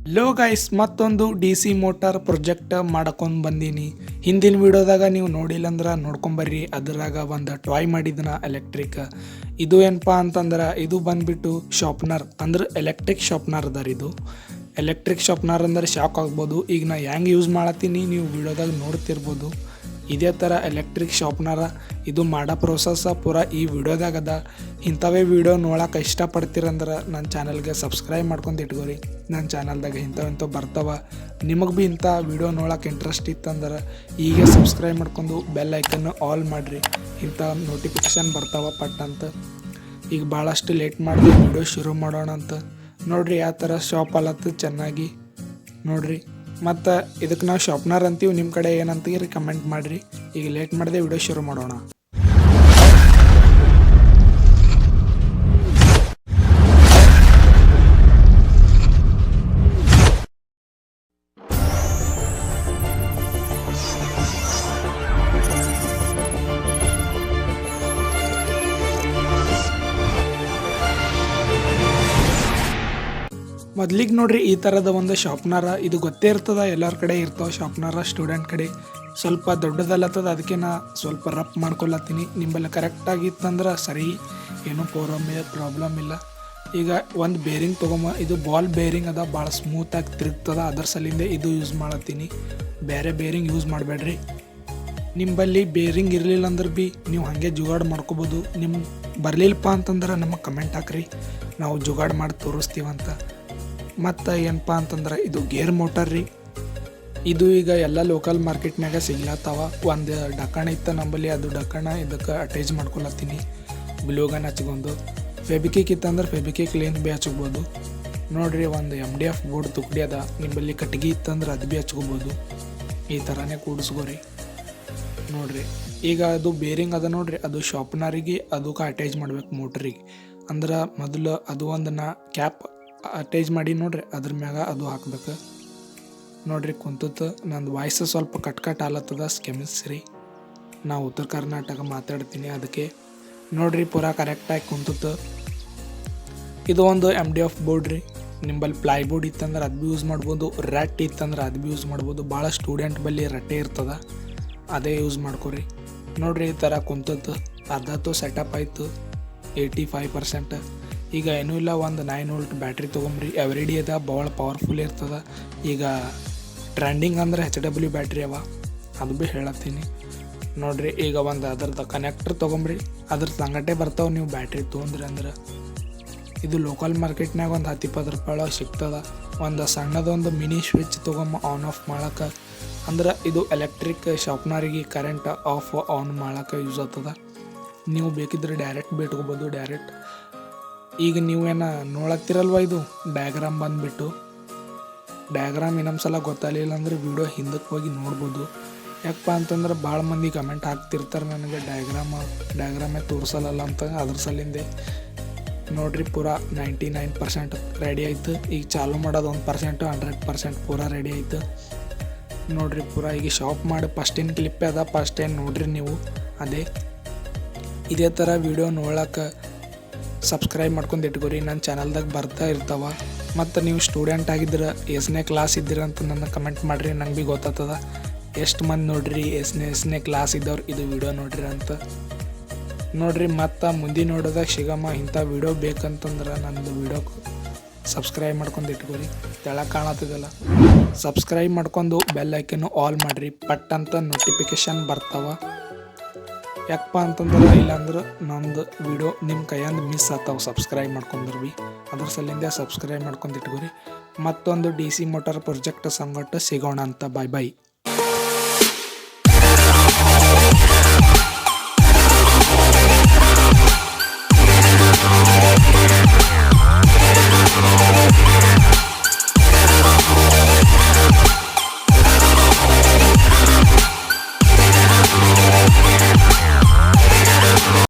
Hello guys, ಮತ್ತೊಂದು D C motor project ಮಾಡ್ಕೊಂಡು ಬಂದೀನಿ. ಹಿಂದಿನ ವಿಡಿಯೋದಾಗ ನೀವು ನೋಡಿಲ್ಲ ಅಂದ್ರೆ ನೋಡ್ಕೊಂಬರ್ರಿ. ಅದ್ರಾಗ ಒಂದು ಟಾಯ್ ಮಾಡಿದನ ಎಲೆಕ್ಟ್ರಿಕ್. ಇದು ಏನಪ್ಪ ಅಂತಂದ್ರೆ ಇದು ಬಂದ್ಬಿಟ್ಟು ಶಾರ್ಪ್ನರ್ ಅಂದ್ರೆ ಎಲೆಕ್ಟ್ರಿಕ್ ಶಾರ್ಪ್ನರ್ ಅದ. ಇದು ಎಲೆಕ್ಟ್ರಿಕ್ ಶಾರ್ಪ್ನರ್ ಅಂದ್ರೆ ಶಾಕ್ ಆಗ್ಬೋದು. ಈಗ ನಾ ಹೆಂಗೆ ಯೂಸ್ ಮಾಡತ್ತೀನಿ ನೀವು ವಿಡಿಯೋದಾಗ ನೋಡ್ತಿರ್ಬೋದು. ಇದೇ ಥರ ಎಲೆಕ್ಟ್ರಿಕ್ ಶಾರ್ಪ್ನರ ಇದು ಮಾಡೋ ಪ್ರೋಸೆಸ್ ಪೂರ ಈ ವಿಡಿಯೋದಾಗ ಅದ. ಇಂಥವೇ ವಿಡಿಯೋ ನೋಡೋಕೆ ಇಷ್ಟಪಡ್ತೀರಂದ್ರೆ ನನ್ನ ಚಾನಲ್ಗೆ ಸಬ್ಸ್ಕ್ರೈಬ್ ಮಾಡ್ಕೊಂಡು ಇಟ್ಕೋರಿ. ನನ್ನ ಚಾನಲ್ದಾಗ ಇಂಥವು ಬರ್ತಾವ. ನಿಮಗೆ ಭೀ ಇಂಥ ವಿಡಿಯೋ ನೋಡೋಕೆ ಇಂಟ್ರೆಸ್ಟ್ ಇತ್ತಂದ್ರೆ ಈಗ ಸಬ್ಸ್ಕ್ರೈಬ್ ಮಾಡ್ಕೊಂಡು ಬೆಲ್ ಐಕನ್ ಆಲ್ ಮಾಡಿರಿ. ಇಂಥ ನೋಟಿಫಿಕೇಷನ್ ಬರ್ತಾವ ಪಟ್ ಅಂತ. ಈಗ ಭಾಳಷ್ಟು ಲೇಟ್ ಮಾಡಿದೆ ವಿಡಿಯೋ ಶುರು ಮಾಡೋಣ ಅಂತ. ನೋಡಿರಿ ಯಾವ ಥರ ಶಾಪ್ ಅಲ್ಲತ್ತು ಚೆನ್ನಾಗಿ ನೋಡಿರಿ. ಮತ್ತು ಇದಕ್ಕೆ ನಾವು ಶಾರ್ಪ್ನರ್ ಅಂತೀವಿ, ನಿಮ್ಮ ಕಡೆ ಏನಂತೀರಿ ಕಮೆಂಟ್ ಮಾಡಿರಿ. ಈಗ ಲೇಟ್ ಮಾಡಿದೆ ವಿಡಿಯೋ ಶುರು ಮಾಡೋಣ. ಮೊದ್ಲಿಗೆ ನೋಡ್ರಿ ಈ ಥರದ ಒಂದು ಶಾರ್ಪ್ನರ ಇದು ಗೊತ್ತೇ ಇರ್ತದ, ಎಲ್ಲರ ಕಡೆ ಇರ್ತಾವೆ ಶಾರ್ಪ್ನರ. ಸ್ಟೂಡೆಂಟ್ ಕಡೆ ಸ್ವಲ್ಪ ದೊಡ್ಡದಲ್ಲತ್ತದ, ಅದಕ್ಕೆ ನಾ ಸ್ವಲ್ಪ ರಫ್ ಮಾಡ್ಕೊಳತ್ತೀನಿ. ನಿಂಬಲ್ಲಿ ಕರೆಕ್ಟಾಗಿತ್ತಂದ್ರೆ ಸರಿ, ಏನೂ ಪ್ರಾಬ್ಲಮ್ ಇಲ್ಲ. ಈಗ ಒಂದು ಬೇರಿಂಗ್ ತೊಗೊಂಬ. ಇದು ಬಾಲ್ ಬೇರಿಂಗ್ ಅದ, ಭಾಳ ಸ್ಮೂತಾಗಿ ತಿರುಗ್ತದ. ಅದರ ಸಲಿಂದ ಇದು ಯೂಸ್ ಮಾಡತ್ತೀನಿ. ಬೇರೆ ಬೇರಿಂಗ್ ಯೂಸ್ ಮಾಡಬೇಡ್ರಿ. ನಿಂಬಲ್ಲಿ ಬೇರಿಂಗ್ ಇರಲಿಲ್ಲ ಅಂದ್ರೆ ಭೀ ನೀವು ಹಾಗೆ ಜುಗಾಡ್ ಮಾಡ್ಕೋಬೋದು. ನಿಮ್ಮ ಬರಲಿಲ್ಲಪ್ಪ ಅಂತಂದ್ರೆ ನಮಗೆ ಕಮೆಂಟ್ ಹಾಕ್ರಿ, ನಾವು ಜುಗಾಡ್ ಮಾಡಿ ತೋರಿಸ್ತೀವಂತ. ಮತ್ತು ಏನಪ್ಪ ಅಂತಂದ್ರೆ ಇದು ಗೇರ್ ಮೋಟರ್ ರೀ. ಇದು ಈಗ ಎಲ್ಲ ಲೋಕಲ್ ಮಾರ್ಕೆಟ್ನಾಗ ಸಿಗ್ಲತ್ತಾವ. ಒಂದು ಡಕ್ಕಣ ಇತ್ತು ನಂಬಲ್ಲಿ, ಅದು ಡಕ್ಕಣ ಇದಕ್ಕೆ ಅಟ್ಯಾಚ್ ಮಾಡ್ಕೊಳತ್ತೀನಿ. ಗ್ಲೂಗನ್ ಹಚ್ಕೊಂಡು ಫೆಬಿಕಿಕ್ ಇತ್ತಂದ್ರೆ ಫೆಬಿಕಿಕ್ ಲೇನ್ ಭೀ ಹಚ್ಕೋಬೋದು. ನೋಡಿರಿ ಒಂದು MDF ಬೋರ್ಡ್ ತುಕಡಿ ಅದ. ನಿಂಬಲ್ಲಿ ಕಟ್ಗೆ ಇತ್ತಂದ್ರೆ ಅದು ಭೀ ಹಚ್ಕೋಬೋದು. ಈ ಥರನೇ ಕೂಡಿಸ್ಕೋರಿ. ನೋಡಿರಿ ಈಗ ಅದು ಬೇರಿಂಗ್ ಅದ ನೋಡಿರಿ, ಅದು ಶಾರ್ಪ್ನರಿಗೆ ಅದಕ್ಕೆ ಅಟ್ಯಾಚ್ ಮಾಡ್ಬೇಕು ಮೋಟ್ರಿಗೆ. ಅಂದ್ರೆ ಮೊದಲು ಅದು ಒಂದು ಕ್ಯಾಪ್ ಅಟ್ಯಾಚ್ ಮಾಡಿ ನೋಡ್ರಿ, ಅದ್ರ ಮ್ಯಾಗ ಅದು ಹಾಕ್ಬೇಕು. ನೋಡ್ರಿ ಕುಂತತ್ತು. ನಂದು ವಾಯ್ಸ್ ಸ್ವಲ್ಪ ಕಟ್ ಆಲತ್ತದ, ಕ್ಷಮಿಸ್ರಿ. ನಾವು ಉತ್ತರ ಕರ್ನಾಟಕ ಮಾತಾಡ್ತೀನಿ, ಅದಕ್ಕೆ ನೋಡ್ರಿ ಪೂರಾ ಕರೆಕ್ಟಾಗಿ ಕುಂತತ್ತು. ಇದು ಒಂದು MDF ಬೋರ್ಡ್ ರೀ. ನಿಂಬಲ್ಲಿ ಪ್ಲೈಬೋರ್ಡ್ ಇತ್ತಂದ್ರೆ ಅದು ಭೀ ಯೂಸ್ ಮಾಡ್ಬೋದು. ರಟ್ ಇತ್ತಂದ್ರೆ ಅದು ಭೀ ಯೂಸ್ ಮಾಡ್ಬೋದು. ಭಾಳ ಸ್ಟೂಡೆಂಟ್ ಬಲ್ಲಿ ರಟ್ಟೆ ಇರ್ತದ, ಅದೇ ಯೂಸ್ ಮಾಡ್ಕೊರಿ. ನೋಡ್ರಿ ಈ ಥರ ಕುಂತತ್ತು. ಅರ್ಧತ್ತು ಸೆಟಪ್ ಆಯಿತು 85%. ಈಗ ಏನೂ ಇಲ್ಲ, ಒಂದು 9 ವೋಲ್ಟ್ ಬ್ಯಾಟ್ರಿ ತೊಗೊಂಬ್ರಿ. ಎವ್ರಿಡೇ ಅದ, ಭಾಳ ಪವರ್ಫುಲ್ ಇರ್ತದ. ಈಗ ಟ್ರೆಂಡಿಂಗ್ ಅಂದ್ರೆ HW ಬ್ಯಾಟ್ರಿ ಅವ, ಅದು ಭೀ ಹೇಳತ್ತೀನಿ. ನೋಡಿರಿ ಈಗ ಒಂದು ಅದ್ರದ್ದು ಕನೆಕ್ಟರ್ ತೊಗೊಂಬ್ರಿ. ಅದ್ರ ಸಂಗಟೆ ಬರ್ತಾವೆ ನೀವು ಬ್ಯಾಟ್ರಿ ತೊಗೊಂಡ್ರಿ ಅಂದ್ರೆ. ಇದು ಲೋಕಲ್ ಮಾರ್ಕೆಟ್ನಾಗ ಒಂದು 10-20 ರೂಪಾಯಿ ಸಿಗ್ತದ. ಒಂದು ಸಣ್ಣದೊಂದು ಮಿನಿ ಸ್ವಿಚ್ ತೊಗೊಂಬ ಆನ್ ಆಫ್ ಮಾಡೋಕೆ. ಅಂದ್ರೆ ಇದು ಎಲೆಕ್ಟ್ರಿಕ್ ಶಾರ್ಪ್ನರಿಗೆ ಕರೆಂಟ್ ಆಫ್ ಆನ್ ಮಾಡೋಕೆ ಯೂಸ್ ಆಗ್ತದ. ನೀವು ಬೇಕಿದ್ರೆ ಡೈರೆಕ್ಟ್ ಭೀ ಇಟ್ಕೋಬೋದು. ಡೈರೆಕ್ಟ್ ಈಗ ನೀವೇನು ನೋಡತ್ತಿರಲ್ವ, ಇದು ಡಯಾಗ್ರಾಮ್ ಬಂದುಬಿಟ್ಟು. ಡಯಾಗ್ರಾಮ್ ಇನ್ನೊಂದು ಸಲ ಗೊತ್ತಾಗಲಿಲ್ಲ ಅಂದ್ರೆ ವಿಡಿಯೋ ಹಿಂದಕ್ಕೆ ಹೋಗಿ ನೋಡ್ಬೋದು. ಯಾಕಪ್ಪ ಅಂತಂದ್ರೆ ಭಾಳ ಮಂದಿ ಕಮೆಂಟ್ ಹಾಕ್ತಿರ್ತಾರೆ ನನಗೆ ಡಯಾಗ್ರಾಮೇ ತೋರಿಸಲ್ಲ ಅಂತ. ಅದ್ರ ಸಲಿಂದೆ ನೋಡ್ರಿ ಪೂರಾ 99% ರೆಡಿ ಆಯ್ತು. ಈಗ ಚಾಲು ಮಾಡೋದು 1%, 100% ಪೂರಾ ರೆಡಿ ಆಯ್ತು. ನೋಡ್ರಿ ಪೂರಾ ಈಗ ಶಾಪ್ ಮಾಡಿ ಫಸ್ಟಿನ ಕ್ಲಿಪ್ಪೇ ಅದ, ಫಸ್ಟ್ ಏನು ನೋಡ್ರಿ ನೀವು. ಇದೇ ಥರ ವಿಡಿಯೋ ನೋಡೋಕೆ ಸಬ್ಸ್ಕ್ರೈಬ್ ಮಾಡ್ಕೊಂಡು ಇಟ್ಕೋರಿ. ನನ್ನ ಚಾನಲ್ದಾಗ ಬರ್ತಾ ಇರ್ತಾವ. ಮತ್ತು ನೀವು ಸ್ಟೂಡೆಂಟ್ ಆಗಿದ್ರೆ ಎಷ್ಟನೇ ಕ್ಲಾಸ್ ಇದ್ದೀರ ಅಂತ ನನ್ನ ಕಮೆಂಟ್ ಮಾಡಿರಿ, ನಂಗೆ ಭೀ ಗೊತ್ತಾಗ್ತದ ಎಷ್ಟು ಮಂದಿ ನೋಡ್ರಿ ಎಷ್ಟನೇ ಕ್ಲಾಸ್ ಇದ್ದವ್ರು ಇದು ವಿಡಿಯೋ ನೋಡ್ರಿ ಅಂತ. ನೋಡಿರಿ ಮತ್ತು ಮುಂದಿನ ನೋಡೋದಾಗ ಸಿಗಮ್ಮ. ಇಂಥ ವಿಡಿಯೋ ಬೇಕಂತಂದ್ರೆ ನನ್ನದು ವಿಡಿಯೋಕ್ಕೆ ಸಬ್ಸ್ಕ್ರೈಬ್ ಮಾಡ್ಕೊಂಡು ಇಟ್ಕೋರಿ. ತೆಳಗೆ ಕಾಣತ್ತದಲ್ಲ, ಸಬ್ಸ್ಕ್ರೈಬ್ ಮಾಡ್ಕೊಂಡು ಬೆಲ್ ಐಕನ್ನು ಆಲ್ ಮಾಡಿರಿ. ಪಟ್ ಅಂತ ನೋಟಿಫಿಕೇಷನ್ ಬರ್ತಾವ. ಯಾಕಪ್ಪ ಅಂತಂದ್ರೆ ಇಲ್ಲಾಂದ್ರೆ ನಮ್ಮದು ವಿಡಿಯೋ ನಿಮ್ಮ ಕೈಯಿಂದ ಮಿಸ್ ಆಗ್ತಾವೆ ಸಬ್ಸ್ಕ್ರೈಬ್ ಮಾಡ್ಕೊಂಡ್ರು ಭೀ. ಅದ್ರ ಸಲಿಂದ ಸಬ್ಸ್ಕ್ರೈಬ್ ಮಾಡ್ಕೊಂಡು ಇಟ್ಕೋರಿ. ಮತ್ತೊಂದು DC ಮೋಟಾರ್ ಪ್ರೊಜೆಕ್ಟ್ ಸಂಗಟ ಸಿಗೋಣ ಅಂತ. ಬಾಯ್ ಬಾಯ್.